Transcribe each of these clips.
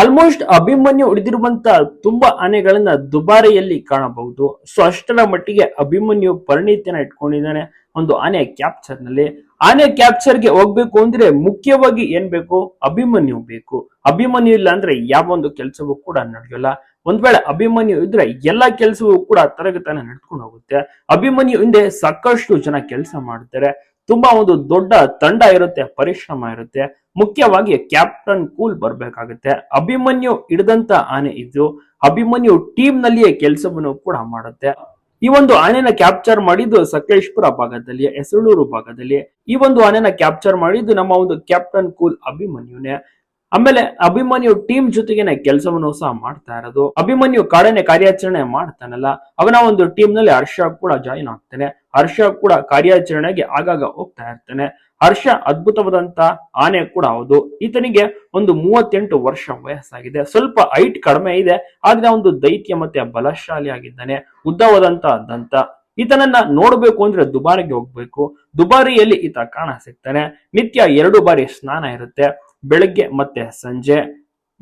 Almost Abhimanyu ಹಿಡಿದಿರುವಂತ ತುಂಬಾ ಆನೆಗಳನ್ನ ದುಬಾರಿಯಲ್ಲಿ ಕಾಣಬಹುದು. So ಅಷ್ಟರ ಮಟ್ಟಿಗೆ ಅಭಿಮನ್ಯು ಪರಿಣಿತಿಯನ್ನ ಇಟ್ಕೊಂಡಿದ್ದಾನೆ ಒಂದು ಆನೆ ಕ್ಯಾಪ್ಚರ್ ನಲ್ಲಿ. ಆನೆ ಕ್ಯಾಪ್ಚರ್ ಗೆ ಹೋಗ್ಬೇಕು ಅಂದ್ರೆ ಮುಖ್ಯವಾಗಿ ಏನ್ ಬೇಕು? ಅಭಿಮನ್ಯು ಬೇಕು. ಅಭಿಮನ್ಯು ಇಲ್ಲ ಅಂದ್ರೆ ಯಾವ ಒಂದು ಕೆಲಸವೂ ಕೂಡ ನಡೆಯಲ್ಲ. ಒಂದ್ ವೇಳೆ ಅಭಿಮನ್ಯು ಇದ್ರೆ ಎಲ್ಲಾ ಕೆಲಸವೂ ಕೂಡ ತರಗತಾನೆ ನಡ್ಕೊಂಡು ಹೋಗುತ್ತೆ. ಅಭಿಮನ್ಯು ಹಿಂದೆ ಸಾಕಷ್ಟು ಜನ ಕೆಲಸ ಮಾಡ್ತಾರೆ. ತುಂಬಾ ಒಂದು ದೊಡ್ಡ ತಂಡ ಇರುತ್ತೆ, ಪರಿಶ್ರಮ ಇರುತ್ತೆ. ಮುಖ್ಯವಾಗಿ ಕ್ಯಾಪ್ಟನ್ ಕೂಲ್ ಬರ್ಬೇಕಾಗುತ್ತೆ. ಅಭಿಮನ್ಯು ಹಿಡಿದಂತ ಆನೆ ಇದು. ಅಭಿಮನ್ಯು ಟೀಮ್ ನಲ್ಲಿಯೇ ಕೆಲಸವನ್ನು ಕೂಡ ಮಾಡುತ್ತೆ. ಈ ಒಂದು ಆನೆನ ಕ್ಯಾಪ್ಚರ್ ಮಾಡಿದ್ದು ಸಕಲೇಶ್ಪುರ ಭಾಗದಲ್ಲಿ, ಹೆಸರೂರು ಭಾಗದಲ್ಲಿ. ಈ ಒಂದು ಆನೆನ ಕ್ಯಾಪ್ಚರ್ ಮಾಡಿದ್ದು ನಮ್ಮ ಒಂದು ಕ್ಯಾಪ್ಟನ್ ಕೂಲ್ ಅಭಿಮನ್ಯುನೇ. ಆಮೇಲೆ ಅಭಿಮನ್ಯು ಟೀಮ್ ಜೊತೆಗೇನೆ ಕೆಲಸವನ್ನು ಸಹ ಮಾಡ್ತಾ ಇರೋದು. ಅಭಿಮನ್ಯು ಕಾಡನೆ ಕಾರ್ಯಾಚರಣೆ ಮಾಡ್ತಾನಲ್ಲ, ಅವನ ಒಂದು ಟೀಮ್ ನಲ್ಲಿ ಹರ್ಷ ಕೂಡ ಜಾಯಿನ್ ಆಗ್ತಾನೆ. ಹರ್ಷ ಕೂಡ ಕಾರ್ಯಾಚರಣೆಗೆ ಆಗಾಗ ಹೋಗ್ತಾ ಇರ್ತಾನೆ. ಹರ್ಷ ಅದ್ಭುತವಾದಂತ ಆನೆ ಕೂಡ ಹೌದು. ಈತನಿಗೆ ಒಂದು 38 ವರ್ಷ ವಯಸ್ಸಾಗಿದೆ. ಸ್ವಲ್ಪ ಹೈಟ್ ಕಡಿಮೆ ಇದೆ, ಆದ್ರೆ ಒಂದು ದೈತ್ಯ ಮತ್ತೆ ಬಲಶಾಲಿ ಆಗಿದ್ದಾನೆ. ಉದ್ದವಾದಂತ ದಂತ. ಈತನನ್ನ ನೋಡ್ಬೇಕು ಅಂದ್ರೆ ದುಬಾರಿಗೆ ಹೋಗ್ಬೇಕು. ದುಬಾರಿಯಲ್ಲಿ ಈತ ಕಾಣ ಸಿಗ್ತಾನೆ. ನಿತ್ಯ 2 ಬಾರಿ ಸ್ನಾನ ಇರುತ್ತೆ, ಬೆಳಗ್ಗೆ ಮತ್ತೆ ಸಂಜೆ.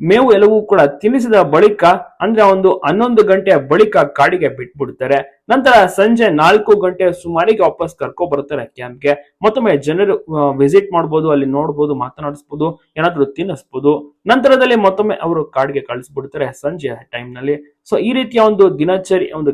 ಮೇವು ಎಲ್ಲವೂ ಕೂಡ ತಿನ್ನಿಸಿದ ಬಳಿಕ ಅಂದ್ರೆ ಒಂದು 11 ಗಂಟೆಯ ಬಳಿಕ ಕಾಡಿಗೆ ಬಿಟ್ಬಿಡ್ತಾರೆ. ನಂತರ ಸಂಜೆ 4 ಗಂಟೆ ಸುಮಾರಿಗೆ ವಾಪಸ್ ಕರ್ಕೊ ಬರ್ತಾರೆ ಕ್ಯಾಂಪ್ಗೆ. ಮತ್ತೊಮ್ಮೆ ಜನರು ವಿಸಿಟ್ ಮಾಡ್ಬೋದು, ಅಲ್ಲಿ ನೋಡ್ಬೋದು, ಮಾತನಾಡಿಸ್ಬೋದು, ಏನಾದ್ರು ತಿನ್ನಿಸ್ಬೋದು. ನಂತರದಲ್ಲಿ ಮತ್ತೊಮ್ಮೆ ಅವರು ಕಾಡಿಗೆ ಕಳಿಸ್ಬಿಡ್ತಾರೆ ಸಂಜೆ ಟೈಮ್ ನಲ್ಲಿ. ಸೊ ಈ ರೀತಿಯ ಒಂದು ದಿನಚರಿ ಒಂದು